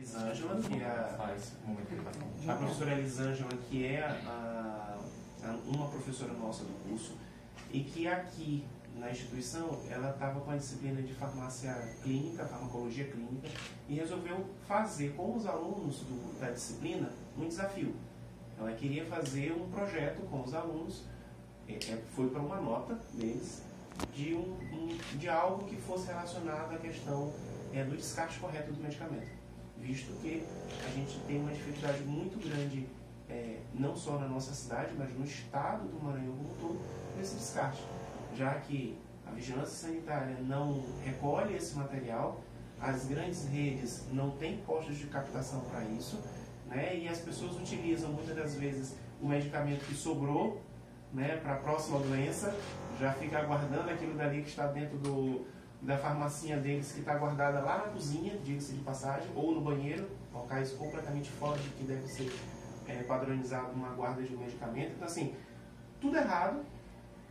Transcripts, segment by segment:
Elisângela, que é a professora Elisângela, que é uma professora nossa do curso, e que aqui na instituição ela estava com a disciplina de farmácia clínica, farmacologia clínica, e resolveu fazer com os alunos da disciplina um desafio. Ela queria fazer um projeto com os alunos, foi para uma nota deles, de algo que fosse relacionado à questão do descarte correto do medicamento, visto que a gente tem uma dificuldade muito grande, não só na nossa cidade, mas no estado do Maranhão como um todo, nesse descarte, já que a vigilância sanitária não recolhe esse material, as grandes redes não têm postos de captação para isso, né, e as pessoas utilizam muitas das vezes o medicamento que sobrou, né, para a próxima doença, já fica aguardando aquilo dali que está dentro da farmacinha deles, que está guardada lá na cozinha, diga-se de passagem, ou no banheiro, locais completamente fora de que deve ser padronizado uma guarda de medicamento. Então, assim, tudo errado,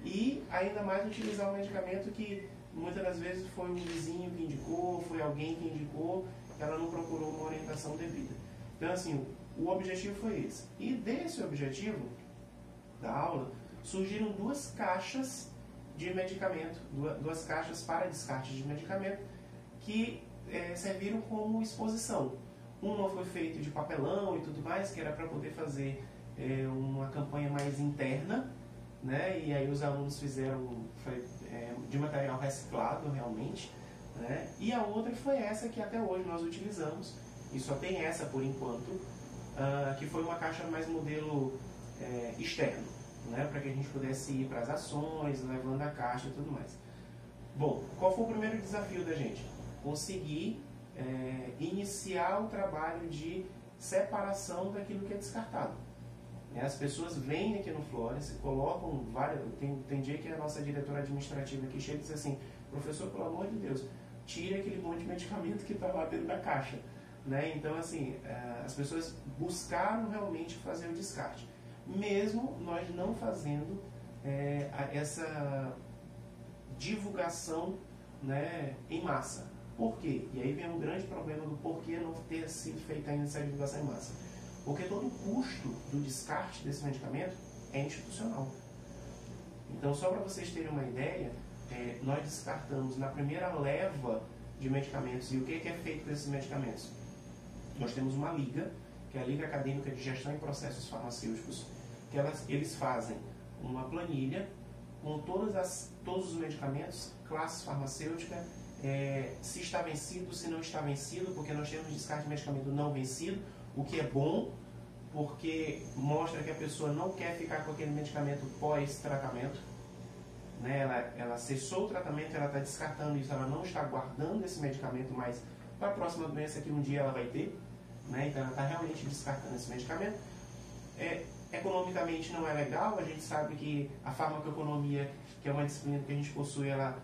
e ainda mais utilizar um medicamento que muitas das vezes foi um vizinho que indicou, foi alguém que indicou, ela não procurou uma orientação devida. Então, assim, o objetivo foi esse. E desse objetivo da aula, surgiram duas caixas de medicamento, duas caixas para descarte de medicamento, que serviram como exposição. Uma foi feita de papelão e tudo mais, que era para poder fazer uma campanha mais interna, né? E aí os alunos fizeram de material reciclado realmente, né? E a outra foi essa que até hoje nós utilizamos, e só tem essa por enquanto, que foi uma caixa mais modelo externo, né? Para que a gente pudesse ir para as ações, levando a caixa e tudo mais. Bom, qual foi o primeiro desafio da gente? Conseguir iniciar o trabalho de separação daquilo que é descartado. As pessoas vêm aqui no Florence, colocam várias... Tem dia que a nossa diretora administrativa aqui chega e diz assim: professor, pelo amor de Deus, tire aquele monte de medicamento que está lá dentro da caixa. Né? Então, assim, as pessoas buscaram realmente fazer o descarte. Mesmo nós não fazendo essa divulgação, né, em massa. Por quê? E aí vem um grande problema do porquê não ter sido feita ainda essa divulgação em massa. Porque todo o custo do descarte desse medicamento é institucional. Então, só para vocês terem uma ideia, nós descartamos na primeira leva de medicamentos. E o que é feito com esses medicamentos? Nós temos uma liga, que é a Liga Acadêmica de Gestão em Processos Farmacêuticos, que eles fazem uma planilha com todos os medicamentos, classe farmacêutica, se está vencido, se não está vencido, porque nós temos descarte de medicamento não vencido, o que é bom, porque mostra que a pessoa não quer ficar com aquele medicamento pós-tratamento, né? Ela cessou o tratamento, ela está descartando isso, ela não está guardando esse medicamento mais para a próxima doença que um dia ela vai ter, né? Então ela está realmente descartando esse medicamento. Economicamente não é legal, a gente sabe que a farmacoeconomia, que é uma disciplina que a gente possui, ela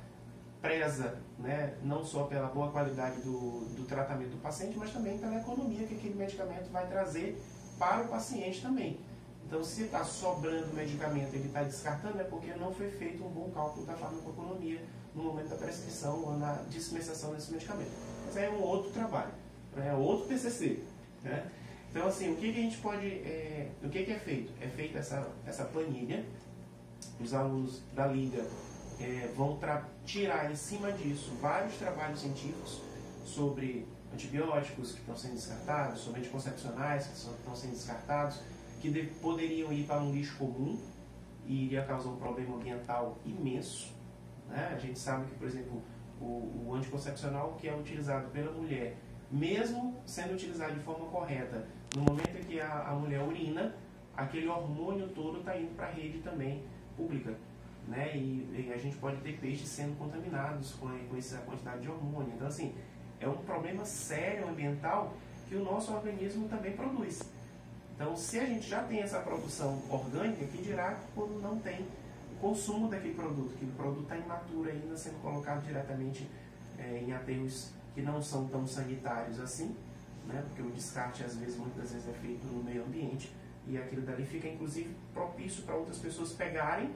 preza, né, não só pela boa qualidade do tratamento do paciente, mas também pela economia que aquele medicamento vai trazer para o paciente também. Então, se está sobrando medicamento e ele está descartando, é porque não foi feito um bom cálculo da farmacoeconomia no momento da prescrição ou na dispensação desse medicamento. Mas é um outro trabalho, é outro TCC, né? Então, assim, o que a gente pode... o que é feito? É feita essa planilha, os alunos da Liga vão tirar em cima disso vários trabalhos científicos sobre antibióticos que estão sendo descartados, sobre anticoncepcionais que estão sendo descartados, que poderiam ir para um lixo comum e iria causar um problema ambiental imenso, né? A gente sabe que, por exemplo, o anticoncepcional que é utilizado pela mulher, mesmo sendo utilizado de forma correta, no momento em que a mulher urina, aquele hormônio todo está indo para a rede também pública, né? E a gente pode ter peixes sendo contaminados com essa quantidade de hormônio. Então, assim, é um problema sério ambiental que o nosso organismo também produz. Então, se a gente já tem essa produção orgânica, que dirá quando não tem o consumo daquele produto, que o produto está imaturo ainda, sendo colocado diretamente em aterros que não são tão sanitários assim, né? Porque o descarte, às vezes, muitas vezes é feito no meio ambiente, e aquilo dali fica, inclusive, propício para outras pessoas pegarem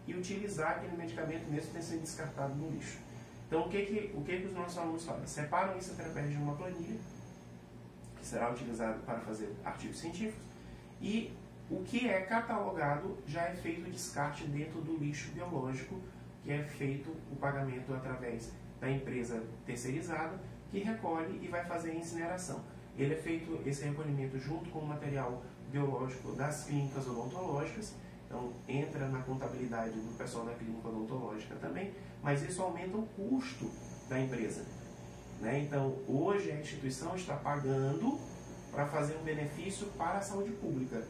e utilizar aquele medicamento mesmo tendo sido descartado no lixo. Então, o que os nossos alunos fazem? Separam isso através de uma planilha, que será utilizado para fazer artigos científicos, e o que é catalogado já é feito o descarte dentro do lixo biológico, que é feito o pagamento através da empresa terceirizada, que recolhe e vai fazer a incineração. Ele é feito, esse recolhimento, junto com o material biológico das clínicas odontológicas, então entra na contabilidade do pessoal da clínica odontológica também, mas isso aumenta o custo da empresa, né? Então, hoje a instituição está pagando para fazer um benefício para a saúde pública.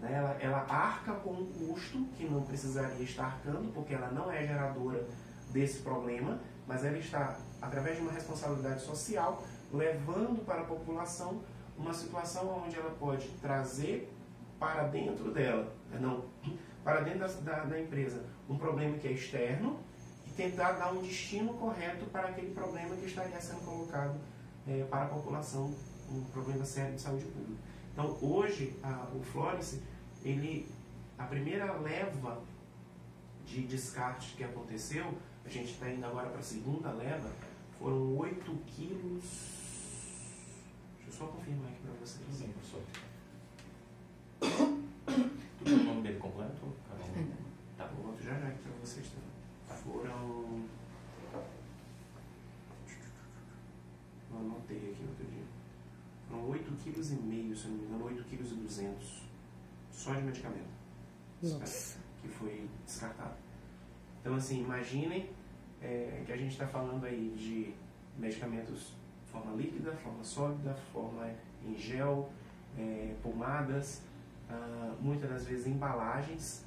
Ela arca com um custo que não precisaria estar arcando, porque ela não é geradora desse problema, mas ela está, através de uma responsabilidade social, levando para a população uma situação onde ela pode trazer para dentro dela, para dentro da empresa, um problema que é externo e tentar dar um destino correto para aquele problema que estaria sendo colocado para a população, um problema sério de saúde pública. Então, hoje, o Florence, a primeira leva de descarte que aconteceu, a gente está indo agora para a segunda leva, foram 8 quilos. Deixa eu só confirmar aqui para vocês. Sim, professor. Tu tem o nome dele completo? Tá bom, já aqui para vocês também. Foram. Eu anotei aqui outro dia. Foram 8,5 kg, se eu não me engano, 8,2 kg só de medicamento. Nossa. Que foi descartado. Então, assim, imaginem que a gente está falando aí de medicamentos de forma líquida, forma sólida, forma em gel, pomadas, muitas das vezes embalagens,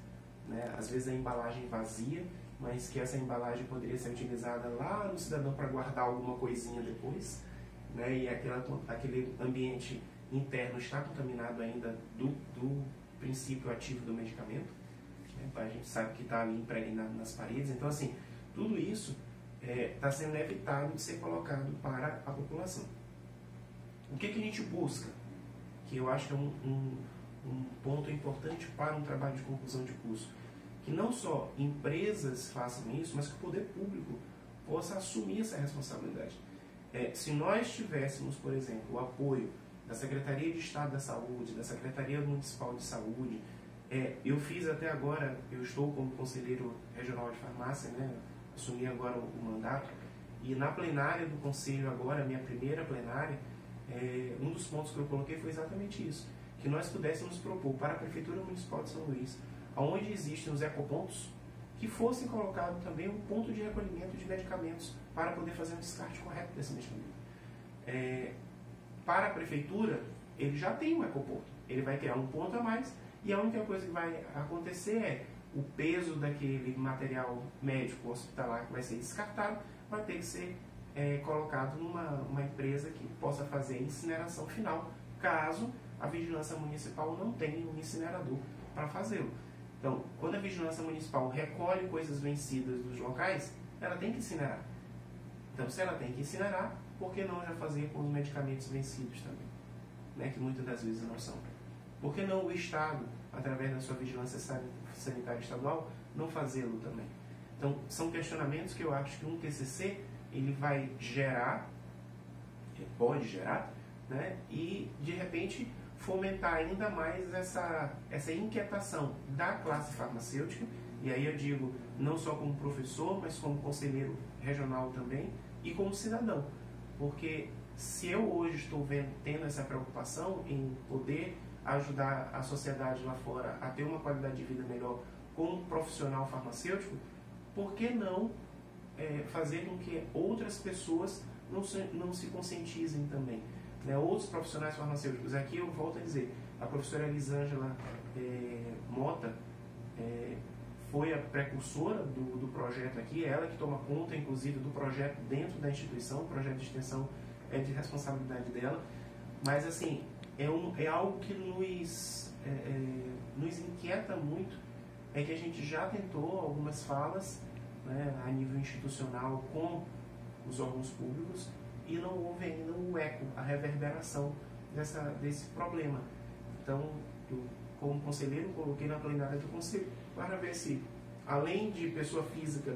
né? Às vezes a embalagem vazia, mas que essa embalagem poderia ser utilizada lá no cidadão para guardar alguma coisinha depois, né? E aquele ambiente interno está contaminado ainda do princípio ativo do medicamento, né? A gente sabe que está ali impregnado nas paredes. Então, assim, tudo isso está sendo evitado de ser colocado para a população. O que a gente busca? Que eu acho que é um ponto importante para um trabalho de conclusão de curso. Que não só empresas façam isso, mas que o poder público possa assumir essa responsabilidade. Se nós tivéssemos, por exemplo, o apoio da Secretaria de Estado da Saúde, da Secretaria Municipal de Saúde, eu fiz até agora, eu estou como conselheiro regional de farmácia, né? Assumi agora o mandato, e na plenária do conselho agora, minha primeira plenária, um dos pontos que eu coloquei foi exatamente isso, que nós pudéssemos propor para a Prefeitura Municipal de São Luís, onde existem os ecopontos, que fossem colocados também um ponto de recolhimento de medicamentos para poder fazer um descarte correto desse medicamento. Para a Prefeitura, ele já tem um ecoponto, ele vai criar um ponto a mais, e a única coisa que vai acontecer é o peso daquele material médico hospitalar que vai ser descartado, vai ter que ser colocado numa empresa que possa fazer a incineração final, caso a Vigilância Municipal não tenha um incinerador para fazê-lo. Então, quando a Vigilância Municipal recolhe coisas vencidas dos locais, ela tem que incinerar. Então, se ela tem que incinerar, por que não já fazer com os medicamentos vencidos também? Né? Que muitas das vezes não são. Por que não o Estado, através da sua vigilância sanitária estadual, não fazê-lo também? Então, são questionamentos que eu acho que um TCC ele vai gerar, pode gerar, né? E, de repente, fomentar ainda mais essa inquietação da classe farmacêutica, e aí eu digo, não só como professor, mas como conselheiro regional também, e como cidadão. Porque se eu hoje estou tendo essa preocupação em poder ajudar a sociedade lá fora a ter uma qualidade de vida melhor como profissional farmacêutico, por que não fazer com que outras pessoas não se conscientizem também? Né? Outros profissionais farmacêuticos. Aqui eu volto a dizer, a professora Elisângela Mota foi a precursora do projeto aqui, ela que toma conta, inclusive, do projeto dentro da instituição, o projeto de extensão é de responsabilidade dela, mas assim, é algo que nos inquieta muito, é que a gente já tentou algumas falas, né, a nível institucional com os órgãos públicos e não houve ainda um eco, a reverberação desse problema. Então, eu, como conselheiro, coloquei na plenária do conselho para ver se, além de pessoa física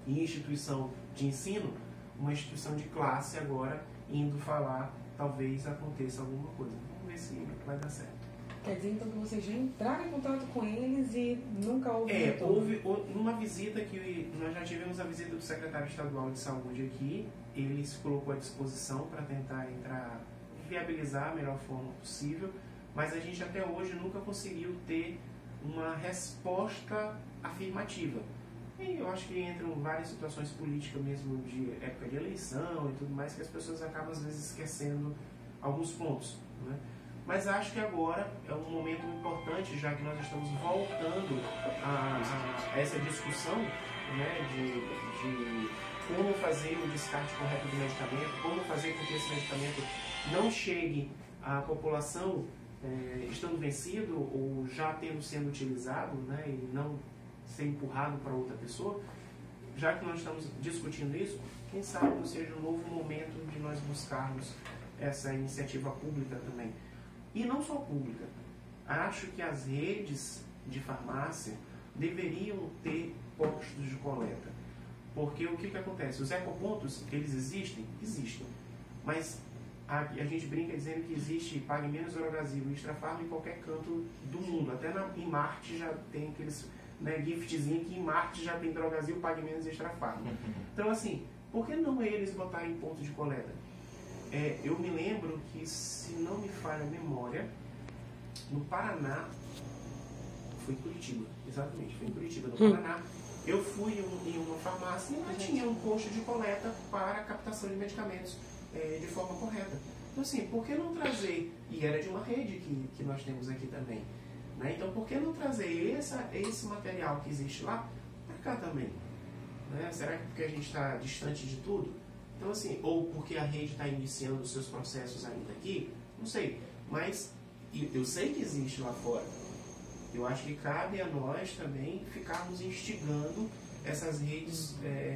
e instituição de ensino, uma instituição de classe agora indo falar talvez aconteça alguma coisa. Vamos ver se vai dar certo. Quer dizer, então, que vocês já entraram em contato com eles e nunca houve houve numa visita que nós já tivemos a visita do secretário estadual de saúde aqui, ele se colocou à disposição para tentar viabilizar a melhor forma possível, mas a gente até hoje nunca conseguiu ter uma resposta afirmativa. E eu acho que entram várias situações políticas mesmo, de época de eleição e tudo mais, que as pessoas acabam às vezes esquecendo alguns pontos, né? Mas acho que agora é um momento importante, já que nós estamos voltando a essa discussão, né, de como fazer o descarte correto do medicamento, como fazer com que esse medicamento não chegue à população estando vencido ou já sendo utilizado, né, e não ser empurrado para outra pessoa. Já que nós estamos discutindo isso, quem sabe não seja um novo momento de nós buscarmos essa iniciativa pública também. E não só pública. Acho que as redes de farmácia deveriam ter postos de coleta. Porque o que acontece? Os ecopontos, eles existem? Existem. Mas a gente brinca dizendo que existe Pague Menos, Drogasil e Extrafarma em qualquer canto do mundo. Até em Marte já tem aqueles, né, giftzinho que em Marte já tem Drogasil, Pague Menos e Extrafarma. Então, assim, por que não eles botarem ponto de coleta? Eu me lembro que, se não me falha a memória, no Paraná, foi em Curitiba, exatamente, foi em Curitiba, no Paraná, eu fui em uma farmácia e lá tinha um posto de coleta para a captação de medicamentos de forma correta. Então, assim, por que não trazer, e era de uma rede que nós temos aqui também, né? Então, por que não trazer esse material que existe lá para cá também? Né? Será que porque a gente está distante de tudo? Então, assim, ou porque a rede está iniciando os seus processos ainda aqui, não sei. Mas eu sei que existe lá fora. Eu acho que cabe a nós também ficarmos instigando essas redes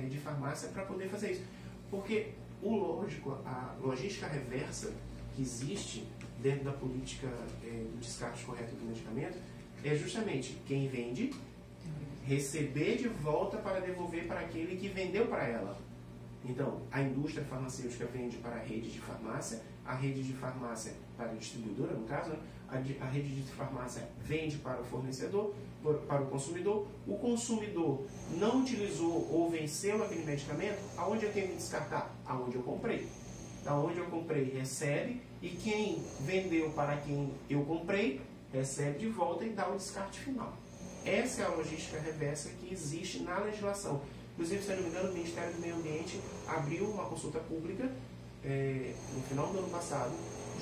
de farmácia para poder fazer isso. Porque a logística reversa que existe dentro da política do descarte correto do medicamento é justamente quem vende receber de volta para devolver para aquele que vendeu para ela. Então, a indústria farmacêutica vende para a rede de farmácia, a rede de farmácia para a distribuidora, no caso, né? A rede de farmácia vende para o fornecedor, para o consumidor não utilizou ou venceu aquele medicamento, aonde eu tenho que descartar? Aonde eu comprei. Aonde eu comprei recebe, e quem vendeu para quem eu comprei recebe de volta e dá o descarte final. Essa é a logística reversa que existe na legislação. Inclusive, se eu não me engano, o Ministério do Meio Ambiente abriu uma consulta pública no final do ano passado,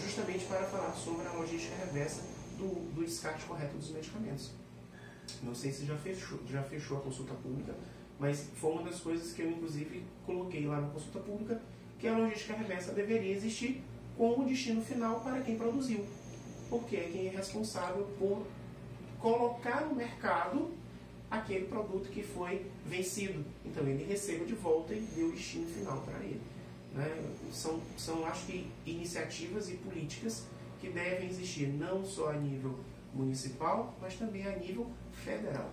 justamente para falar sobre a logística reversa do descarte correto dos medicamentos. Não sei se já fechou a consulta pública, mas foi uma das coisas que eu, inclusive, coloquei lá na consulta pública, que a logística reversa deveria existir com o destino final para quem produziu, porque é quem é responsável por colocar no mercado aquele produto que foi vencido. Então ele receba de volta e dê o destino final para ele. Né? São, acho que, iniciativas e políticas que devem existir não só a nível municipal, mas também a nível federal.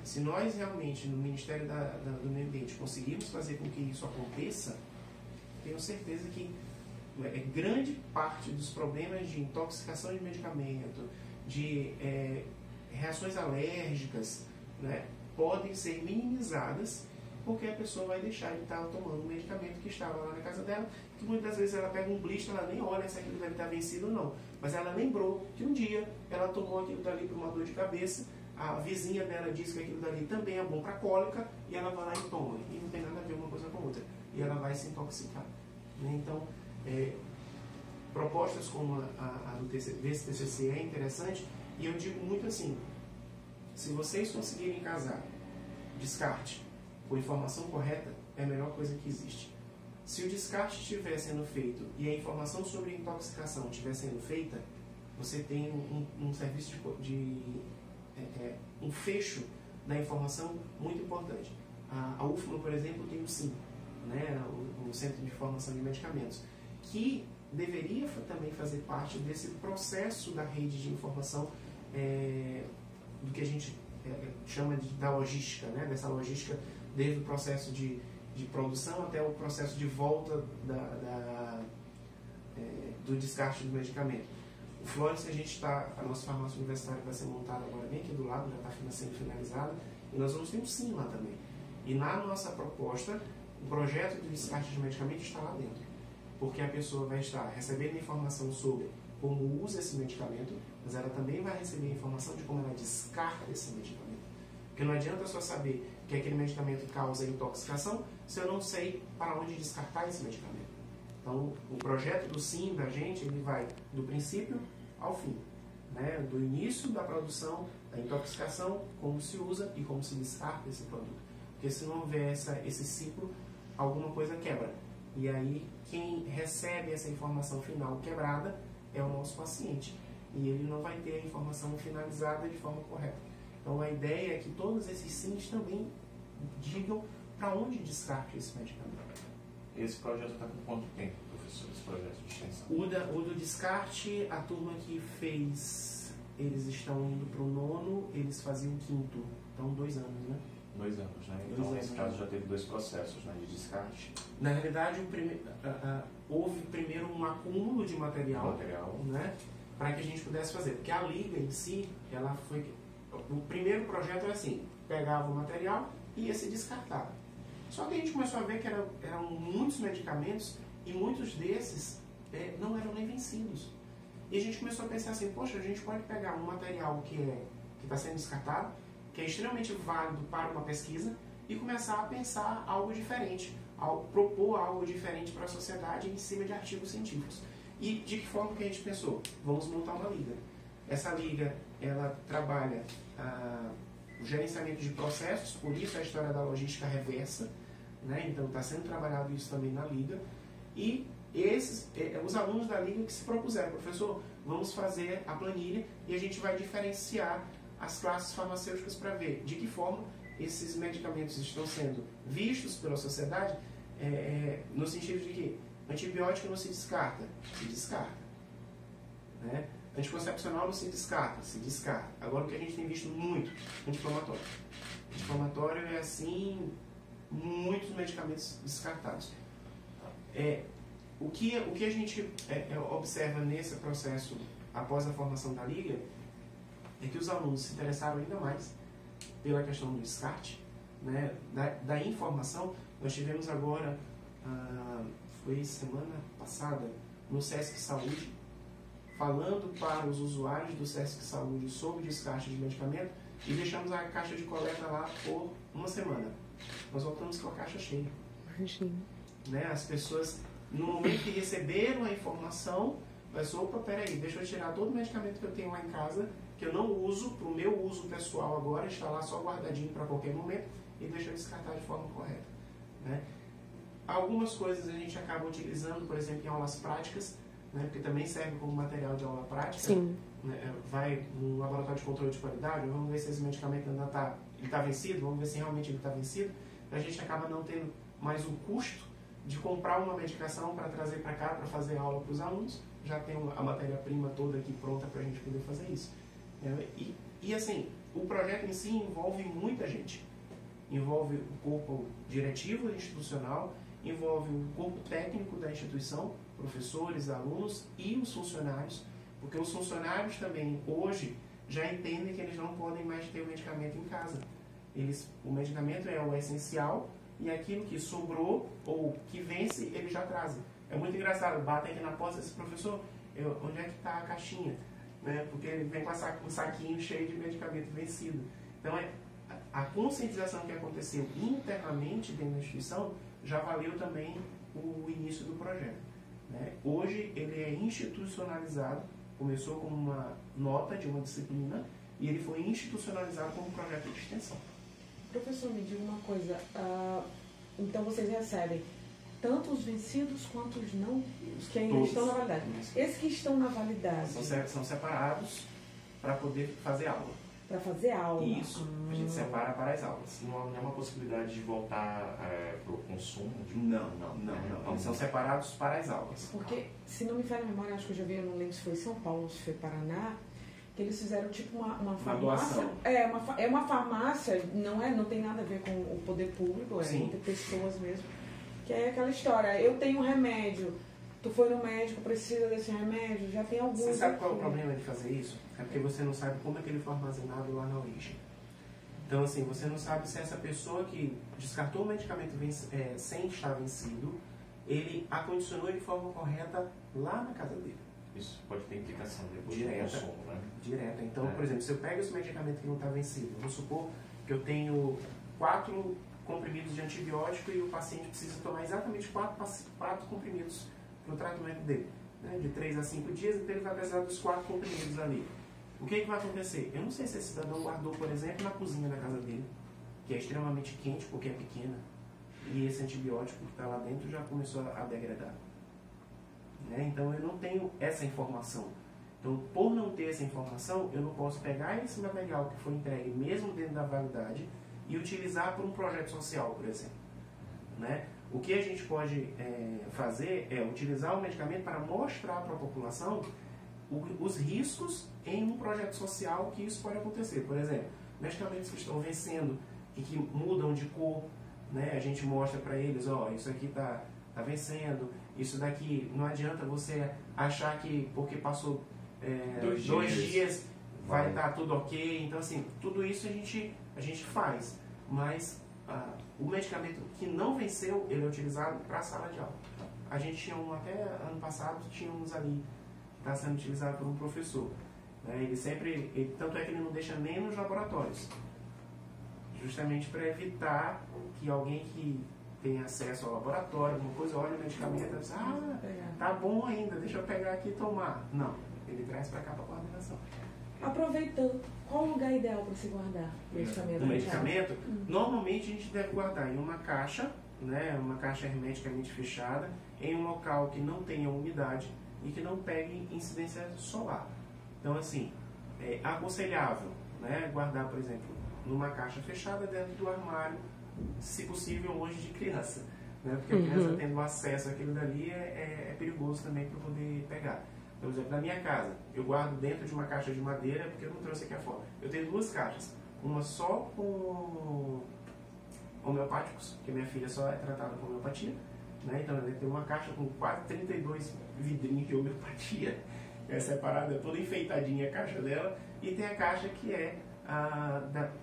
Se nós realmente, no Ministério do Meio Ambiente, conseguirmos fazer com que isso aconteça, tenho certeza que grande parte dos problemas de intoxicação de medicamento, de reações alérgicas, né, podem ser minimizadas, porque a pessoa vai deixar de estar tomando um medicamento que estava lá na casa dela, que muitas vezes ela pega um blister, ela nem olha se aquilo deve estar vencido ou não, mas ela lembrou que um dia ela tomou aquilo dali para uma dor de cabeça, a vizinha dela disse que aquilo dali também é bom para cólica, e ela vai lá e toma, e não tem nada a ver uma coisa com a outra, e ela vai se intoxicar. Então, propostas como a desse TCC é interessante, e eu digo muito assim: se vocês conseguirem casar descarte com informação correta, é a melhor coisa que existe. Se o descarte estiver sendo feito e a informação sobre intoxicação estiver sendo feita, você tem um serviço um fecho da informação muito importante. A UFMA, por exemplo, tem o SIM, né, o Centro de Informação de Medicamentos, que deveria também fazer parte desse processo da rede de informação, do que a gente chama da logística, né? Dessa logística desde o processo de produção até o processo de volta do descarte do medicamento. O Flores, a nossa farmácia universitária vai ser montada agora bem aqui do lado, já está sendo finalizada, e nós vamos ter um sim lá também. E na nossa proposta, o projeto de descarte de medicamento está lá dentro, porque a pessoa vai estar recebendo informação sobre como usa esse medicamento, mas ela também vai receber informação de como ela descarta esse medicamento. Porque não adianta só saber que aquele medicamento causa intoxicação se eu não sei para onde descartar esse medicamento. Então, o projeto do SIM da gente, ele vai do princípio ao fim, né? Do início da produção, da intoxicação, como se usa e como se descarta esse produto. Porque se não houver esse ciclo, alguma coisa quebra. E aí, quem recebe essa informação final quebrada é o nosso paciente. E ele não vai ter a informação finalizada de forma correta. Então, a ideia é que todos esses SIMs também digam para onde descarte esse medicamento. Esse projeto está com quanto tempo, professor, esse projeto de extensão? O do descarte, a turma que fez, eles estão indo para o 9º, eles faziam o 5º. Então, 2 anos, né? 2 anos, né? Então, nesse caso, já teve 2 processos, né, de descarte. Na realidade, houve primeiro um acúmulo de material. Né, para que a gente pudesse fazer. Porque a liga em si, ela foi... O primeiro projeto era assim, pegava o material e ia ser descartado. Só que a gente começou a ver que eram muitos medicamentos e muitos desses não eram nem vencidos. E a gente começou a pensar assim, poxa, a gente pode pegar um material que está sendo descartado, que é extremamente válido para uma pesquisa, e começar a pensar algo diferente, propor algo diferente para a sociedade em cima de artigos científicos. E de que forma que a gente pensou? Vamos montar uma liga. Essa liga, ela trabalha o gerenciamento de processos, por isso a história da logística reversa, né? Então está sendo trabalhado isso também na liga. E os alunos da liga que se propuseram, professor, vamos fazer a planilha e a gente vai diferenciar as classes farmacêuticas para ver de que forma esses medicamentos estão sendo vistos pela sociedade, no sentido de que antibiótico não se descarta, se descarta. Né? Anticoncepcional não se descarta, se descarta. Agora o que a gente tem visto muito, anti-inflamatório. Anti-inflamatório é assim, muitos medicamentos descartados. O que a gente observa nesse processo, após a formação da liga, é que os alunos se interessaram ainda mais pela questão do descarte, né, da informação. Nós tivemos agora, foi semana passada, no Sesc Saúde, falando para os usuários do Sesc Saúde sobre descarte de medicamento, e deixamos a caixa de coleta lá por uma semana. Nós voltamos com a caixa cheia. Né? As pessoas, no momento que receberam a informação, pensou, opa, peraí, deixa eu tirar todo o medicamento que eu tenho lá em casa, que eu não uso, para o meu uso pessoal agora, está lá só guardadinho para qualquer momento, e deixa eu descartar de forma correta. Né? Algumas coisas a gente acaba utilizando, por exemplo, em aulas práticas, né, porque também serve como material de aula prática. Sim. Né, vai no laboratório de controle de qualidade, vamos ver se esse medicamento ainda está vencido, vamos ver se realmente ele está vencido. A gente acaba não tendo mais o custo de comprar uma medicação para trazer para cá, para fazer aula para os alunos. Já tem a matéria-prima toda aqui pronta para a gente poder fazer isso. E assim, o projeto em si envolve muita gente. Envolve o corpo diretivo institucional, envolve o corpo técnico da instituição, professores, alunos e os funcionários, porque os funcionários também hoje já entendem que eles não podem mais ter o medicamento em casa. O medicamento é o essencial e aquilo que sobrou ou que vence, eles já trazem. É muito engraçado, batem aqui na porta e dizem, professor, onde é que está a caixinha? Né? Porque ele vem com um saquinho cheio de medicamento vencido. Então, a conscientização que aconteceu internamente dentro da instituição já valeu também o início do projeto. Né? Hoje ele é institucionalizado, começou como uma nota de uma disciplina e ele foi institucionalizado como projeto de extensão. Professor, me diga uma coisa, então vocês recebem tanto os vencidos quanto os não, os que ainda estão na validade. Esses que estão na validade são separados para poder fazer aula. Para fazer aula. Isso, a gente separa para as aulas. Não há uma possibilidade de voltar para o consumo? Não. Eles são separados para as aulas. Porque, se não me falha a memória, acho que eu já vi, eu não lembro se foi São Paulo ou se foi Paraná, que eles fizeram tipo uma farmácia. É uma farmácia, não tem nada a ver com o poder público, é entre pessoas mesmo. Que é aquela história, eu tenho um remédio tu foi no médico, precisa desse remédio, já tem alguns... Você sabe qual é o problema de fazer isso? É porque você não sabe como é que ele foi armazenado lá na origem. Então, assim, você não sabe se essa pessoa que descartou o medicamento sem estar vencido, ele acondicionou de forma correta lá na casa dele. Isso pode ter implicação depois Direta, do consumo, né? Direta. Então, por exemplo, se eu pego esse medicamento que não está vencido, vamos supor que eu tenho 4 comprimidos de antibiótico e o paciente precisa tomar exatamente 4 comprimidos para o tratamento dele, né? De 3 a 5 dias, então ele vai precisar dos 4 comprimidos ali. O que vai acontecer? Eu não sei se esse cidadão guardou, por exemplo, na cozinha da casa dele, que é extremamente quente porque é pequena, e esse antibiótico que está lá dentro já começou a degradar. Né? Então eu não tenho essa informação. Então, por não ter essa informação, eu não posso pegar esse material que foi entregue mesmo dentro da validade e utilizar para um projeto social, por exemplo. Né? O que a gente pode fazer é utilizar o medicamento para mostrar para a população os riscos em um projeto social que isso pode acontecer. Por exemplo, medicamentos que estão vencendo e que mudam de cor, né? A gente mostra para eles, ó, isso aqui está vencendo, isso daqui não adianta você achar que porque passou 2 dias vai estar tudo ok. Então, assim, tudo isso a gente faz, mas o medicamento que não venceu, ele é utilizado para a sala de aula. A gente tinha até ano passado, tínhamos ali, está sendo utilizado por um professor. Né? Tanto é que ele não deixa nem nos laboratórios, justamente para evitar que alguém que tem acesso ao laboratório, alguma coisa, olha o medicamento e diz, tá bom ainda, deixa eu pegar aqui e tomar. Não, ele traz para cá para a coordenação. Aproveitando, qual o lugar ideal para se guardar o medicamento? O medicamento, normalmente a gente deve guardar em uma caixa, né, uma caixa hermeticamente fechada, em um local que não tenha umidade e que não pegue incidência solar. Então, assim, é aconselhável, né, guardar, por exemplo, numa caixa fechada dentro do armário, se possível longe de criança, né, porque a criança tendo acesso àquilo dali é perigoso também para poder pegar. Por exemplo, na minha casa, eu guardo dentro de uma caixa de madeira, porque eu não trouxe aqui afora. Eu tenho 2 caixas, uma só com homeopáticos, que minha filha só é tratada com homeopatia, né? Então eu tenho uma caixa com quase 32 vidrinhos de homeopatia, separada, toda enfeitadinha a caixa dela, e tem a caixa que é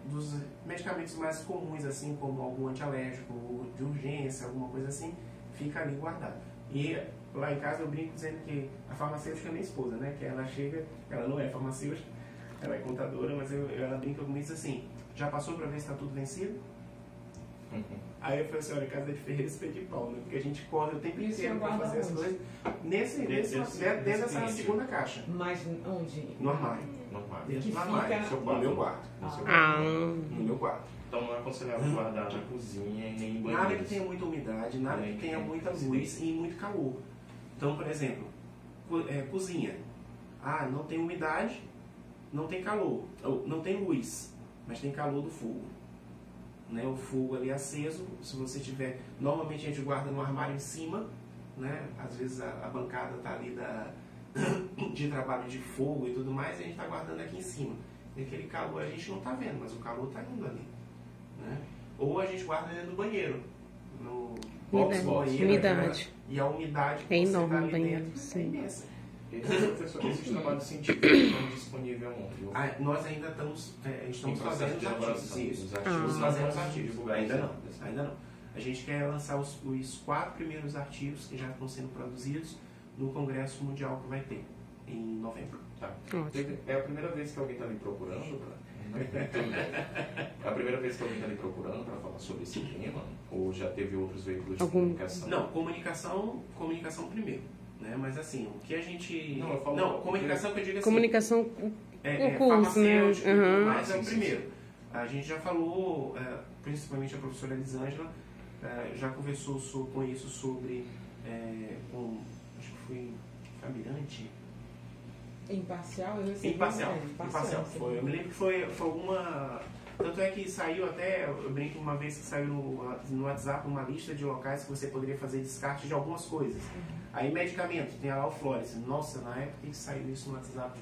dos medicamentos mais comuns, assim, como algum antialérgico de urgência, alguma coisa assim, fica ali guardado. E lá em casa eu brinco dizendo que a farmacêutica é minha esposa, né? Que ela chega, ela não é farmacêutica, ela é contadora, mas ela brinca comigo e diz assim, já passou para ver se está tudo vencido? Aí eu falei assim, olha, casa de ferreiro espelho de pau, né? Porque a gente corre o tempo inteiro para fazer as coisas dentro dessa segunda caixa. Mas onde? No armário. Dentro do armário, no meu quarto. No meu quarto. Então não é aconselhável guardar na cozinha e nem em banheiro. Nada que tenha muita umidade, nada que tenha muita luz e muito calor. Então, por exemplo, cozinha. Não tem umidade, não tem calor, não tem luz, mas tem calor do fogo. Né? O fogo ali aceso, se você tiver... Normalmente a gente guarda no armário em cima, né? Às vezes a bancada está ali de trabalho de fogo e tudo mais, e a gente está guardando aqui em cima. E aquele calor a gente não está vendo, mas o calor está indo ali. Né? Ou a gente guarda dentro do banheiro, no box do banheiro, umidade. E a umidade que é você enorme tá ali banheiro, dentro é imensa. Esses trabalhos científicos estão disponíveis onde? Nós ainda estamos fazendo os artigos. Estamos fazendo os artigos. Ainda não. A gente quer lançar os 4 primeiros artigos que já estão sendo produzidos no Congresso Mundial que vai ter em novembro. Tá. É a primeira vez que alguém está me procurando É a primeira vez que alguém está me procurando para falar sobre esse tema? Ou já teve outros veículos de comunicação? Não, comunicação primeiro. Né? Mas assim, o que a gente... comunicação que eu digo assim... Comunicação com curso, né? Mas é o primeiro. A gente já falou, principalmente a professora Elisângela, já conversou com isso sobre... acho que foi Famirante... Imparcial? Imparcial. Eu me lembro que foi alguma... Tanto é que saiu até, eu brinco uma vez que saiu no WhatsApp uma lista de locais que você poderia fazer descarte de algumas coisas. Aí medicamento, tem lá o Flores. Nossa, na época que saiu isso no WhatsApp,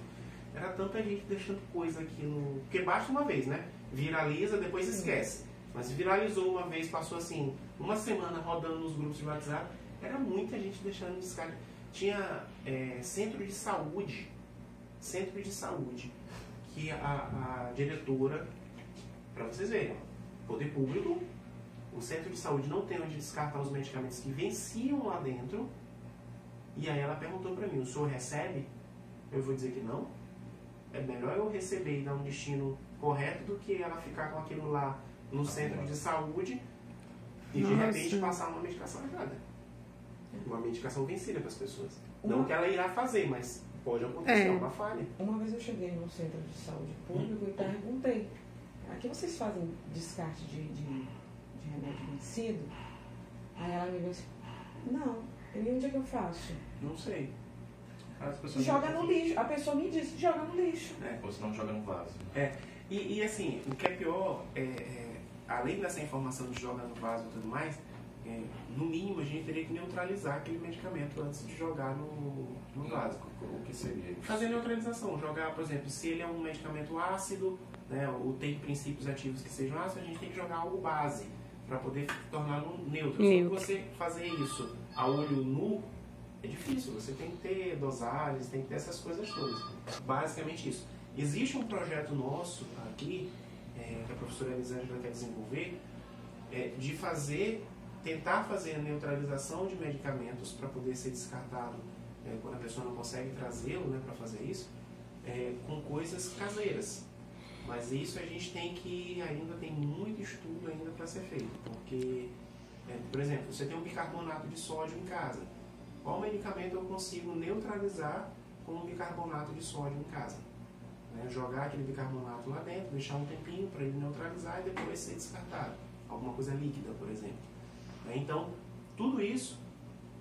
era tanta gente deixando coisa aqui no... Porque basta uma vez, né? Viraliza, depois esquece. Mas viralizou uma vez, passou assim, uma semana rodando nos grupos de WhatsApp, era muita gente deixando descarte. tinha centro de saúde, que a diretora, para vocês verem, poder público, o centro de saúde não tem onde descartar os medicamentos que venciam lá dentro, e aí ela perguntou para mim, o senhor recebe? Eu vou dizer que não. É melhor eu receber e dar um destino correto do que ela ficar com aquilo lá no centro de saúde e de repente passar uma medicação errada. Uma medicação vencida para as pessoas. Não que ela irá fazer, mas pode acontecer uma falha. Uma vez eu cheguei num centro de saúde público e perguntei, aqui vocês fazem descarte de remédio vencido? Aí ela me disse, não, e onde é que eu faço? Não sei. Joga no lixo. A pessoa me disse, joga no lixo. Ou se não joga no vaso. E assim, o que é pior, além dessa informação de jogar no vaso e tudo mais, no mínimo a gente teria que neutralizar aquele medicamento antes de jogar no vaso. O que seria isso? Fazer neutralização. Jogar, por exemplo, se ele é um medicamento ácido, né, ou tem princípios ativos que sejam ácidos, a gente tem que jogar algo base para poder torná-lo neutro. Se você fazer isso a olho nu, é difícil, você tem que ter dosagens, tem que ter essas coisas todas. Basicamente isso. Existe um projeto nosso aqui, que a professora Elisângela quer desenvolver, de tentar fazer a neutralização de medicamentos para poder ser descartado quando a pessoa não consegue trazê-lo, né, para fazer isso, com coisas caseiras. Mas isso a gente ainda tem muito estudo ainda para ser feito, porque, por exemplo, você tem um bicarbonato de sódio em casa. Qual medicamento eu consigo neutralizar com um bicarbonato de sódio em casa? Jogar aquele bicarbonato lá dentro, deixar um tempinho para ele neutralizar e depois ser descartado. Alguma coisa líquida, por exemplo. Então, tudo isso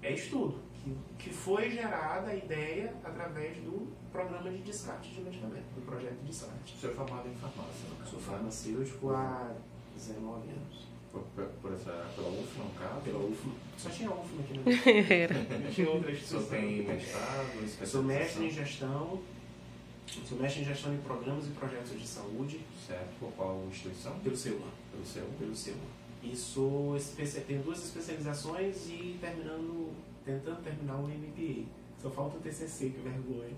é estudo, que foi gerada a ideia através do programa de descarte de medicamento, do projeto de descarte. O senhor é formado em farmácia, não é? Sou farmacêutico há 19 anos. Pela UFMA, no caso? Pela UFMA. Só tinha UFMA aqui no Brasil. Não tinha outra instituição. O senhor tem mestrado, especialização? Sou mestre em gestão de programas e projetos de saúde. Certo. Por qual instituição? Pelo CEUMA. Pelo CEUMA. E tenho 2 especializações e tentando terminar o MBA. Só falta o TCC, que vergonha.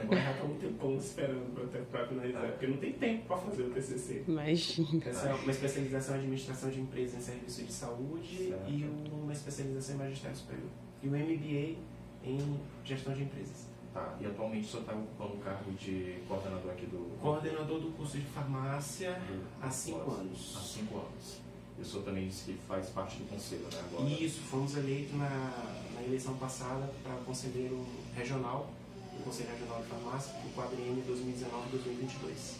Agora já está um tempão esperando para finalizar, porque não tem tempo para fazer o TCC. Imagina. Essa é uma especialização em administração de empresas em serviços de saúde, certo, e uma especialização em magistério superior. E o MBA em gestão de empresas. Tá. E atualmente o senhor está ocupando o cargo de coordenador aqui do... Coordenador do curso de farmácia há 5 anos. Há 5 anos. E o senhor também disse que faz parte do conselho, né? Agora. Isso, fomos eleitos na eleição passada para conselheiro regional, do Conselho Regional de Farmácia, do quadriênio 2019-2022.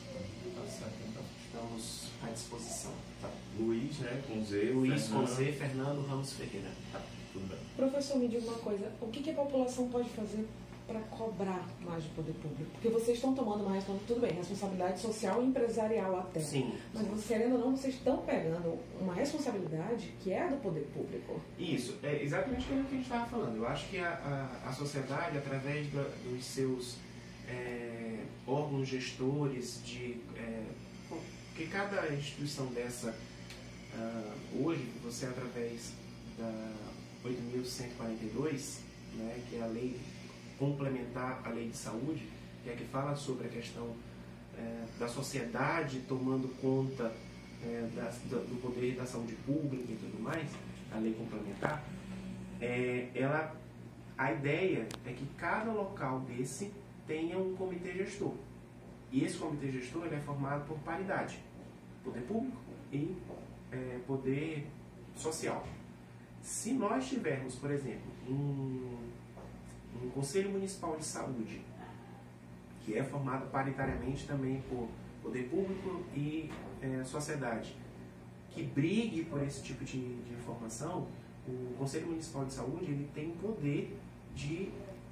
Tá certo, então. Estamos à disposição. Tá. Luiz, né? Com Z. Luiz com Z, Fernando Ramos Ferreira. Tá, tudo bem. Professor, me diga uma coisa, o que a população pode fazer para cobrar mais do poder público? Porque vocês estão tomando uma responsabilidade social e empresarial até. Sim. Mas, querendo ou não, vocês estão pegando uma responsabilidade que é do poder público. Isso, é exatamente aquilo que a gente estava falando. Eu acho que a sociedade, através dos seus órgãos gestores, que cada instituição dessa, hoje, você através da 8.142, né, que é a lei complementar à lei de saúde, que é que fala sobre a questão da sociedade tomando conta do poder da saúde pública e tudo mais, a lei complementar, a ideia é que cada local desse tenha um comitê gestor. E esse comitê gestor ele é formado por paridade, poder público e poder social. Se nós tivermos, por exemplo, um Conselho Municipal de Saúde, que é formado paritariamente também por poder público e sociedade, que brigue por esse tipo de informação, o Conselho Municipal de Saúde ele tem o poder de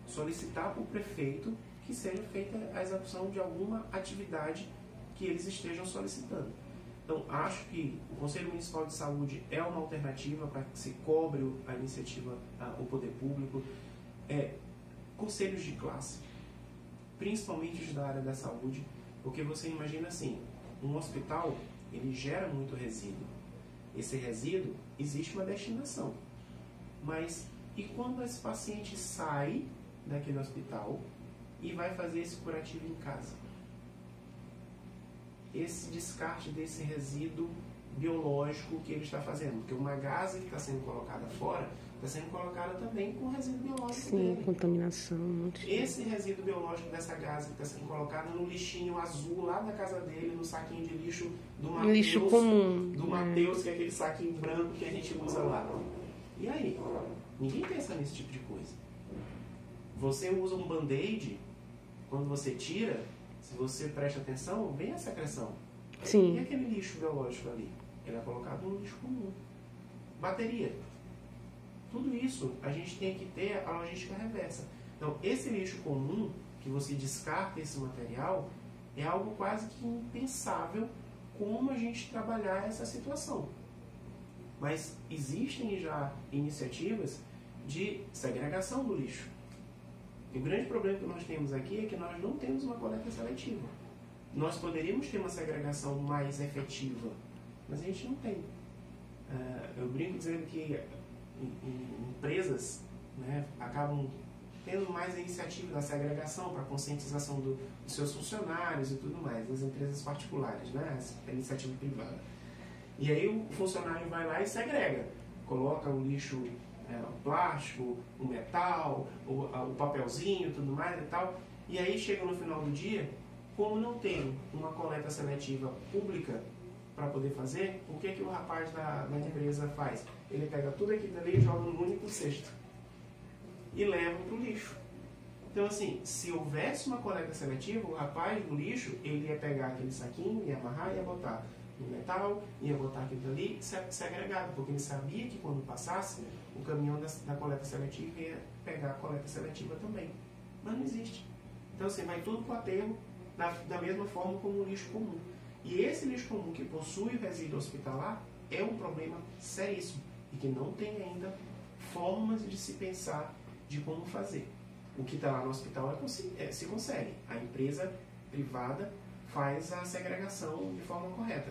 solicitar para o prefeito que seja feita a execução de alguma atividade que eles estejam solicitando. Então, acho que o Conselho Municipal de Saúde é uma alternativa para que se cobre a iniciativa, o poder público. Conselhos de classe, principalmente os da área da saúde, porque você imagina assim, um hospital, ele gera muito resíduo. Esse resíduo, existe uma destinação. Mas, e quando esse paciente sai daquele hospital e vai fazer esse curativo em casa. Esse descarte desse resíduo biológico que ele está fazendo, porque uma gase que está sendo colocada fora está sendo colocada também com resíduo biológico Sim, dele. contaminação. Esse resíduo biológico dessa gase que está sendo colocada no lixinho azul lá da casa dele, no saquinho de lixo do Matheus, Lixo comum. do Matheus, que é aquele saquinho branco que a gente usa lá. E aí? Ninguém pensa nesse tipo de coisa. Você usa um band-aid, quando você tira, se você presta atenção, vem a secreção. E Sim. aquele lixo biológico ali? Ele é colocado no lixo comum. Bateria. Tudo isso a gente tem que ter a logística reversa. Então, esse lixo comum, que você descarta esse material, é algo quase que impensável como a gente trabalhar essa situação. Mas existem já iniciativas de segregação do lixo. E o grande problema que nós temos aqui é que nós não temos uma coleta seletiva. Nós poderíamos ter uma segregação mais efetiva, mas a gente não tem. Eu brinco dizendo que empresas, né, acabam tendo mais a iniciativa da segregação para conscientização dos seus funcionários e tudo mais, das empresas particulares, né, a iniciativa privada. E aí o funcionário vai lá e segrega, coloca o lixo, o plástico, o metal, o papelzinho e tudo mais e tal, e aí chega no final do dia, como não tem uma coleta seletiva pública para poder fazer, o que o rapaz da empresa faz? Ele pega tudo aquilo ali e joga num único cesto e leva para o lixo. Então, assim, se houvesse uma coleta seletiva, o rapaz do lixo, ele ia pegar aquele saquinho, ia amarrar e ia botar no metal, ia botar aquilo ali segregado, porque ele sabia que quando passasse, o caminhão da coleta seletiva ia pegar a coleta seletiva também. Mas não existe. Então, assim, vai tudo para o aterro da mesma forma como o lixo comum. E esse lixo comum que possui o resíduo hospitalar é um problema seríssimo e que não tem ainda formas de se pensar de como fazer. O que está lá no hospital se consegue. A empresa privada faz a segregação de forma correta.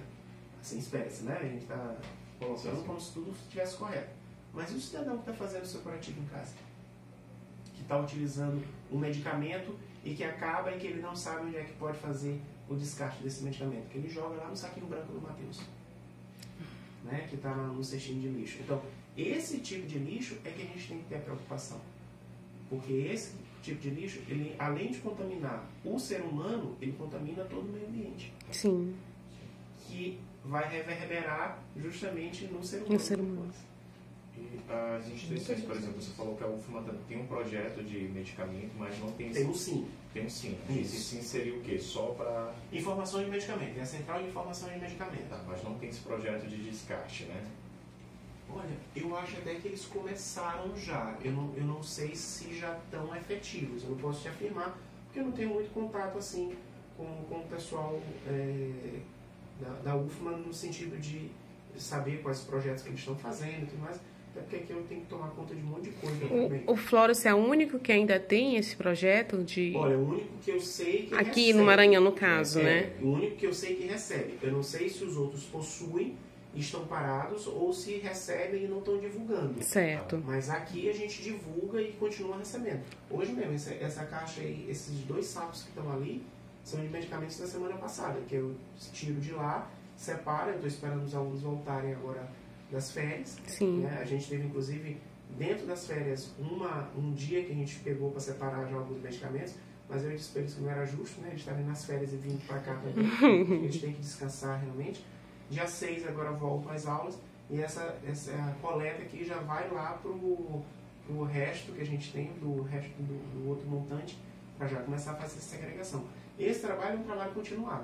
Assim espera-se, né? A gente está colocando como se tudo estivesse correto. Mas e o cidadão que está fazendo o seu curativo em casa? Que está utilizando um medicamento e que acaba e que ele não sabe onde é que pode fazer o descarte desse medicamento, que ele joga lá no saquinho branco do Matheus, né, que está no cestinho de lixo. Então, esse tipo de lixo é que a gente tem que ter a preocupação, porque esse tipo de lixo, ele, além de contaminar o ser humano, ele contamina todo o meio ambiente. Sim. Que vai reverberar justamente no ser humano. No ser humano. E as instituições, por exemplo, você falou que a UFMA tem um projeto de medicamento, mas não tem... Tem um sim. Tem um sim. Isso. Esse sim seria o quê? Só para... Informações de medicamento. É a central de informações de medicamento. Tá, mas não tem esse projeto de descarte, né? Olha, eu acho até que eles começaram já. Eu não sei se já estão efetivos. Eu não posso te afirmar, porque eu não tenho muito contato assim com o pessoal da UFMA no sentido de saber quais projetos que eles estão fazendo e tudo mais. Até porque aqui eu tenho que tomar conta de um monte de coisa também. O Florence é o único que ainda tem esse projeto de... Olha, o único que eu sei que Aqui recebe, no Maranhão, no caso, né? O único que eu sei que recebe. Eu não sei se os outros possuem, estão parados, ou se recebem e não estão divulgando. Certo. Mas aqui a gente divulga e continua recebendo. Hoje mesmo, essa caixa aí, esses 2 sacos que estão ali, são de medicamentos da semana passada, que eu tiro de lá, separo, eu estou esperando os alunos voltarem agora das férias. Sim. Né? A gente teve, inclusive, dentro das férias, um dia que a gente pegou para separar já alguns medicamentos, mas eu disse para eles que não era justo, né? Eles estarem nas férias e vindo para cá também. Eles têm que descansar realmente. Dia 6 agora voltam às aulas e essa coleta aqui já vai lá pro resto que a gente tem, do resto do outro montante, para já começar a fazer essa segregação. Esse trabalho é um trabalho continuado.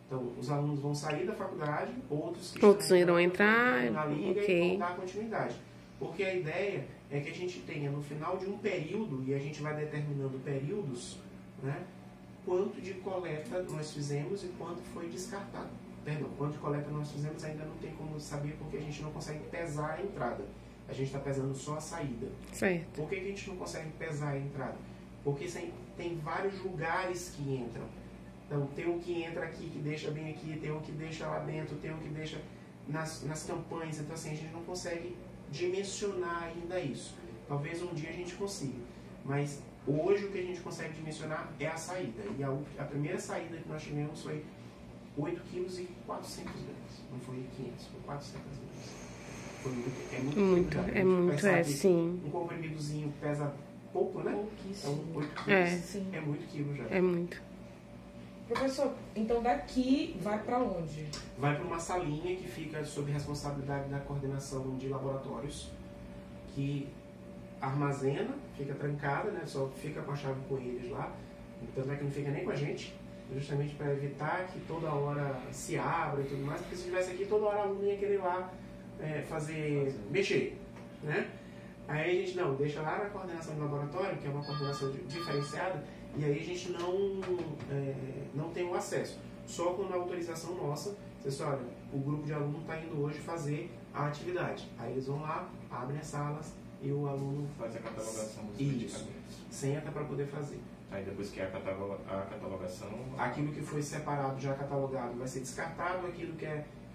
Então, os alunos vão sair da faculdade, outros irão entrar na liga okay. e vão dar continuidade. Porque a ideia é que a gente tenha, no final de um período, e a gente vai determinando períodos, né, quanto de coleta nós fizemos e quanto foi descartado. Perdão, quanto de coleta nós fizemos ainda não tem como saber, porque a gente não consegue pesar a entrada. A gente está pesando só a saída. Certo. Por que a gente não consegue pesar a entrada? Porque tem vários lugares que entram. Então, tem um que entra aqui, que deixa bem aqui, tem um que deixa lá dentro, tem um que deixa nas campanhas. Então, assim, a gente não consegue dimensionar ainda isso. Talvez um dia a gente consiga. Mas Hoje o que a gente consegue dimensionar é a saída. E a primeira saída que nós tivemos foi 8 kg e 400 gramas. Não foi 500, foi 400 gramas. Foi muito, é muito. Sim. Um comprimidozinho pesa pouco, né? Pouquíssimo. Então 8 kg é muito quilo já. É muito. Professor, então daqui vai para onde? Vai para uma salinha que fica sob responsabilidade da coordenação de laboratórios, que armazena, fica trancada, né? Só fica com a chave com eles lá. Tanto é que não fica nem com a gente, justamente para evitar que toda hora se abra e tudo mais, porque se estivesse aqui toda hora a aluna ia querer lá mexer, né? Aí a gente não, deixa lá na coordenação de laboratório, que é uma coordenação diferenciada, e aí a gente não tem o acesso. Só com a autorização nossa, você olha, o grupo de aluno está indo hoje fazer a atividade. Aí eles vão lá, abrem as salas e o aluno faz a catalogação dos Isso. medicamentos. Senta para poder fazer. Aí depois que a catalogação... Aquilo que foi separado, já catalogado, vai ser descartado. Aquilo que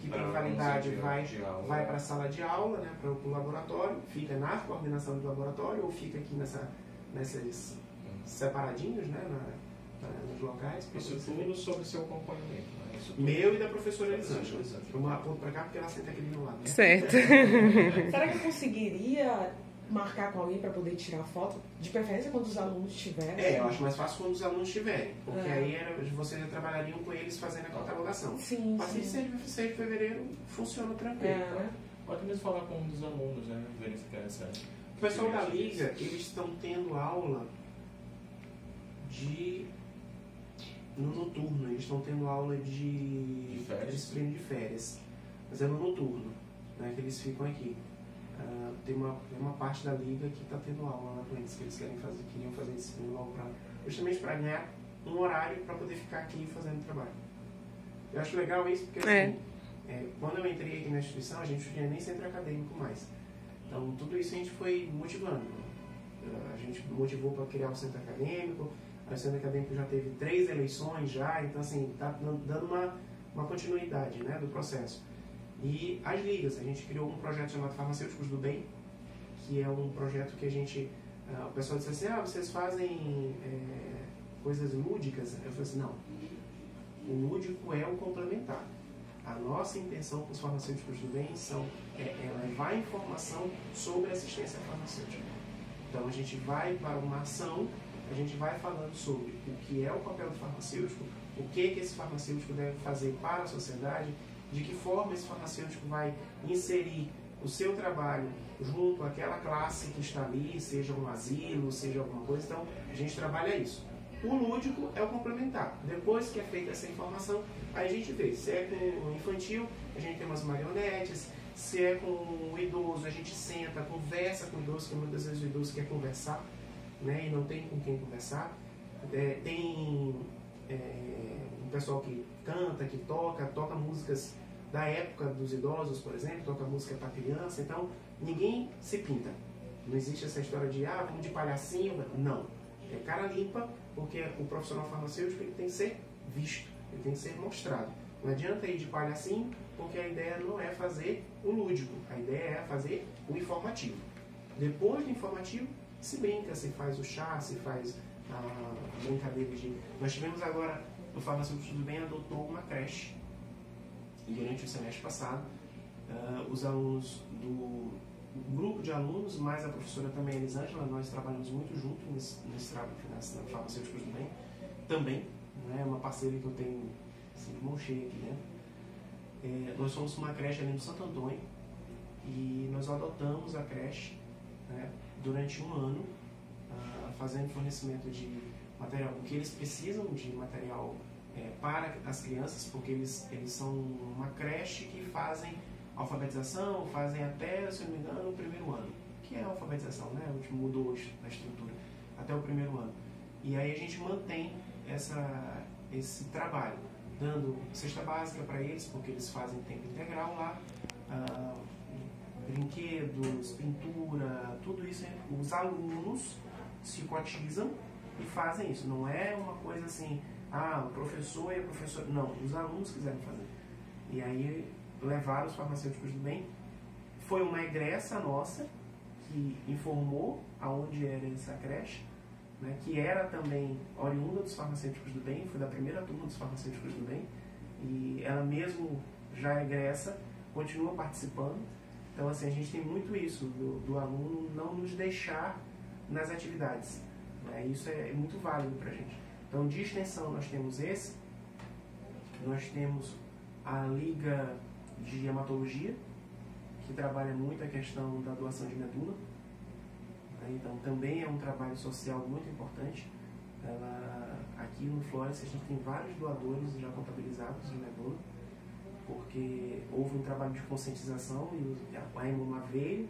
tem validade vai para a sala de aula, né, para o laboratório. Fica na coordenação do laboratório ou fica aqui nesses separadinhos, né, nos locais. Isso tudo sobre o seu acompanhamento, né? Meu e da professora Elisângela. Eu aponto para cá porque ela senta aqui do meu lado. Né? Certo. Será que eu conseguiria marcar com alguém para poder tirar foto? De preferência quando os alunos estiverem. Eu acho mais fácil quando os alunos estiverem. Porque aí vocês já trabalhariam com eles fazendo a catalogação. Sim, a partir de 6 de fevereiro funciona tranquilo. Né? Pode mesmo falar com um dos alunos, né? Verificar essa... O pessoal da Liga, eles estão tendo aula no noturno. Eles estão tendo aula de disciplina de férias. Mas é no noturno, né, que eles ficam aqui. Tem uma parte da Liga que está tendo aula lá com eles, que eles queriam fazer disciplina logo justamente para ganhar um horário para poder ficar aqui fazendo trabalho. Eu acho legal isso porque assim, quando eu entrei aqui na instituição, a gente não tinha nem centro acadêmico mais. Então tudo isso a gente foi motivando. A gente motivou para criar o centro acadêmico. O centro acadêmico já teve 3 eleições já, então assim, está dando uma continuidade, né, do processo. E as ligas, a gente criou um projeto chamado Farmacêuticos do Bem, que é um projeto que o pessoal disse assim, vocês fazem coisas lúdicas? Eu falei assim, não, o lúdico é o complementar. A nossa intenção com os Farmacêuticos do Bem é levar informação sobre assistência farmacêutica. Então a gente vai para uma ação, a gente vai falando sobre o que é o papel do farmacêutico, o que esse farmacêutico deve fazer para a sociedade, de que forma esse farmacêutico vai inserir o seu trabalho junto àquela classe que está ali, seja um asilo, seja alguma coisa. Então, a gente trabalha isso. O lúdico é o complementar. Depois que é feita essa informação, aí a gente vê. Se é com o infantil, a gente tem umas marionetes. Se é com o idoso, a gente senta, conversa com o idoso, porque muitas vezes o idoso quer conversar, né, e não tem com quem conversar. Tem um pessoal que canta, que toca músicas da época dos idosos, por exemplo, toca música para criança. Então, ninguém se pinta. Não existe essa história de, vamos de palhacinho. Não. É cara limpa, porque o profissional farmacêutico ele tem que ser visto, ele tem que ser mostrado. Não adianta ir de palhacinho, porque a ideia não é fazer o lúdico, a ideia é fazer o informativo. Depois do informativo, se brinca, se faz o chá, se faz a brincadeira de... Nós tivemos agora, o Farmacêutico do Bem adotou uma creche. E durante o semestre passado, os alunos do grupo de alunos, mais a professora também, Elisângela, nós trabalhamos muito junto nesse trabalho na Farmacêuticos do Bem. Também, né, uma parceira que eu tenho assim, de mão cheia aqui, né? Nós somos uma creche ali no Santo Antônio e nós adotamos a creche, né, durante um ano, fazendo fornecimento de material, o que eles precisam de material para as crianças, porque eles são uma creche que fazem alfabetização, fazem até, se não me engano, o primeiro ano, que é a alfabetização, né? O último mudou hoje na estrutura, até o primeiro ano. E aí a gente mantém esse trabalho, dando cesta básica para eles, porque eles fazem tempo integral lá, brinquedos, pintura, tudo isso, os alunos se cotizam e fazem isso. Não é uma coisa assim, o professor e a professora. Não, os alunos quiserem fazer. E aí levaram os Farmacêuticos do Bem. Foi uma egressa nossa que informou aonde era essa creche. né, que era também oriunda dos farmacêuticos do bem, foi da primeira turma dos farmacêuticos do bem, e ela mesmo já egressa, continua participando. Então, assim, a gente tem muito isso do aluno não nos deixar nas atividades, né? Isso é muito válido para a gente. Então, de extensão, nós temos nós temos a Liga de Hematologia, que trabalha muito a questão da doação de medula. Então, também é um trabalho social muito importante. Aqui no Florence, a gente tem vários doadores já contabilizados de medula, porque houve um trabalho de conscientização e a Hemoma veio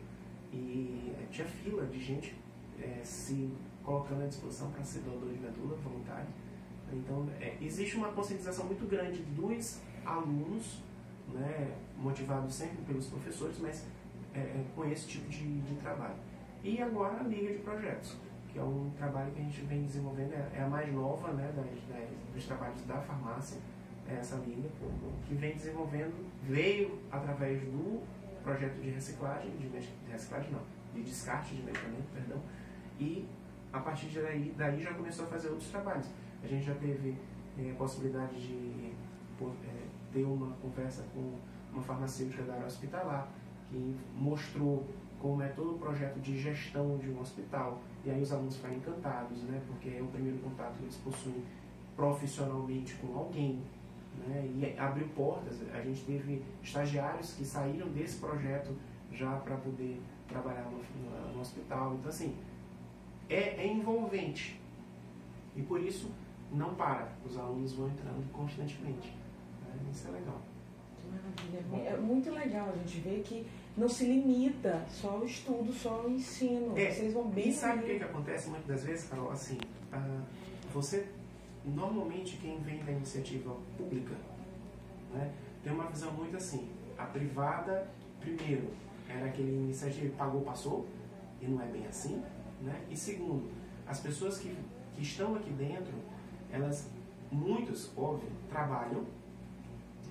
e tinha fila de gente se colocando à disposição para ser doador de medula voluntário. Então, existe uma conscientização muito grande dos alunos, né, motivados sempre pelos professores, mas com esse tipo de trabalho. E agora a Liga de Projetos, que é um trabalho que a gente vem desenvolvendo, é a mais nova, né, dos trabalhos da farmácia, essa liga, que vem desenvolvendo, veio através do projeto de reciclagem, de descarte de medicamento, perdão, e a partir daí já começou a fazer outros trabalhos. A gente já teve a possibilidade de ter uma conversa com uma farmacêutica da área hospitalar, que mostrou como é todo o projeto de gestão de um hospital, e aí os alunos ficaram encantados, né, porque é o primeiro contato que eles possuem profissionalmente com alguém, né, e abriu portas. A gente teve estagiários que saíram desse projeto já para poder trabalhar no hospital. Então, assim, é envolvente, e por isso não para, os alunos vão entrando constantemente, né? Isso é legal. Maravilha. É muito legal a gente ver que não se limita só ao estudo, só ao ensino. Vocês vão bem. E sabe o que acontece muitas das vezes, Carol? Assim, normalmente quem vem da iniciativa pública, né, tem uma visão muito assim: a privada, primeiro, era aquele iniciativa que pagou, passou, e não é bem assim, né? E segundo, as pessoas que estão aqui dentro, muitos, óbvio, trabalham,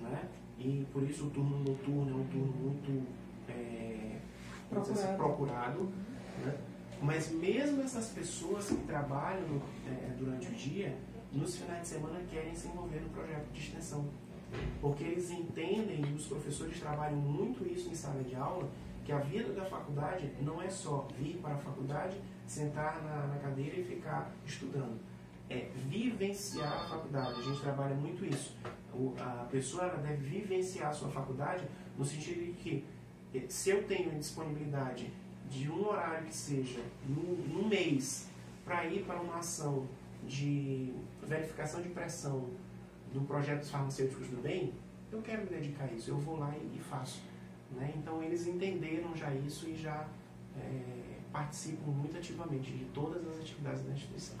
né? E por isso o turno noturno é um turno muito procurado, né? Mas mesmo essas pessoas que trabalham durante o dia, nos finais de semana querem se envolver no projeto de extensão, porque eles entendem, e os professores trabalham muito isso em sala de aula, que a vida da faculdade não é só vir para a faculdade, sentar na cadeira e ficar estudando. É vivenciar a faculdade. A gente trabalha muito isso. A pessoa deve vivenciar a sua faculdade no sentido de que, se eu tenho disponibilidade de um horário que seja no mês para ir para uma ação de verificação de pressão do projeto dos farmacêuticos do bem, eu quero me dedicar a isso, eu vou lá e faço, né? Então eles entenderam já isso e já participam muito ativamente de todas as atividades da instituição.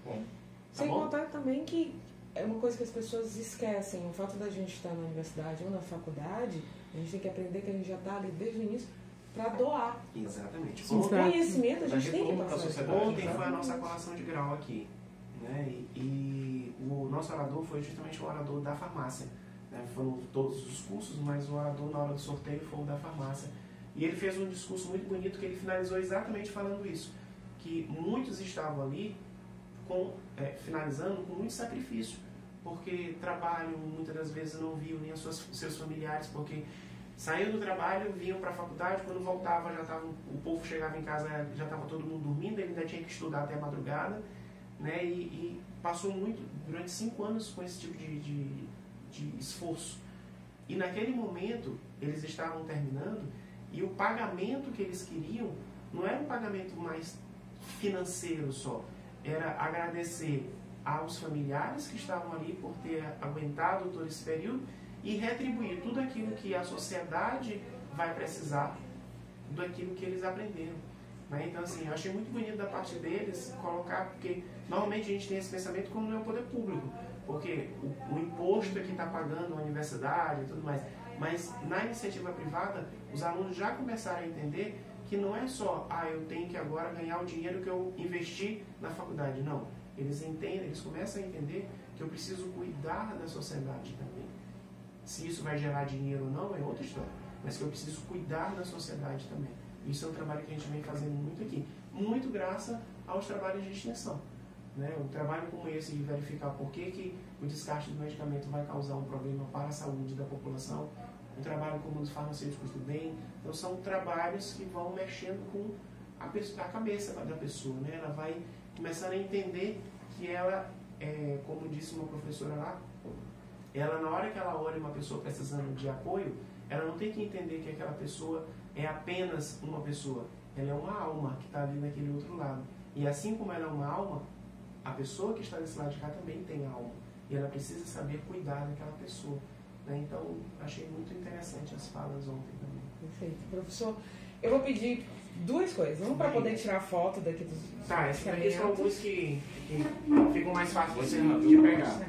Bom, sem contar também que é uma coisa que as pessoas esquecem, o fato da gente estar na universidade ou na faculdade, a gente tem que aprender que a gente já está ali desde o início para doar. Exatamente. O conhecimento a gente tem que passar. Ontem foi a nossa colação de grau aqui, né? E o nosso orador foi justamente o orador da farmácia, né? Foram todos os cursos, mas o orador na hora do sorteio foi o da farmácia. E ele fez um discurso muito bonito que ele finalizou exatamente falando isso, que muitos estavam ali finalizando com muito sacrifício, porque trabalham, muitas das vezes não viam nem seus familiares, porque saíam do trabalho, vinham para a faculdade, quando voltava o povo chegava em casa, já estava todo mundo dormindo, ele ainda tinha que estudar até a madrugada, né? E passou durante 5 anos com esse tipo de esforço. E naquele momento eles estavam terminando, e o pagamento que eles queriam não era um pagamento mais financeiro só, era agradecer aos familiares que estavam ali por ter aguentado todo esse período e retribuir tudo aquilo que a sociedade vai precisar daquilo que eles aprenderam, né? Então, assim, eu achei muito bonito da parte deles colocar, porque normalmente a gente tem esse pensamento quando não é o poder público, porque o imposto é que está pagando a universidade e tudo mais, mas na iniciativa privada os alunos já começaram a entender que não é só, eu tenho que agora ganhar o dinheiro que eu investi na faculdade. Não, eles entendem, eles começam a entender que eu preciso cuidar da sociedade também. Se isso vai gerar dinheiro ou não é outra história, mas que eu preciso cuidar da sociedade também. Isso é um trabalho que a gente vem fazendo muito aqui, muito graças aos trabalhos de extensão. Né? Um trabalho como esse de verificar por que o descarte do medicamento vai causar um problema para a saúde da população, um trabalho como os farmacêuticos do bem, então são trabalhos que vão mexendo com a cabeça da pessoa, né? Ela vai começando a entender que ela, como disse uma professora lá, ela na hora que ela olha uma pessoa precisando de apoio, ela não tem que entender que aquela pessoa é apenas uma pessoa, ela é uma alma que está ali naquele outro lado. E assim como ela é uma alma, a pessoa que está desse lado de cá também tem alma. E ela precisa saber cuidar daquela pessoa. Né? Então, achei muito interessante as falas ontem também. Perfeito. Professor, eu vou pedir duas coisas. Uma para poder tirar foto daqui dos... Tá, essas aqui são alguns que ficam mais fáceis de pegar.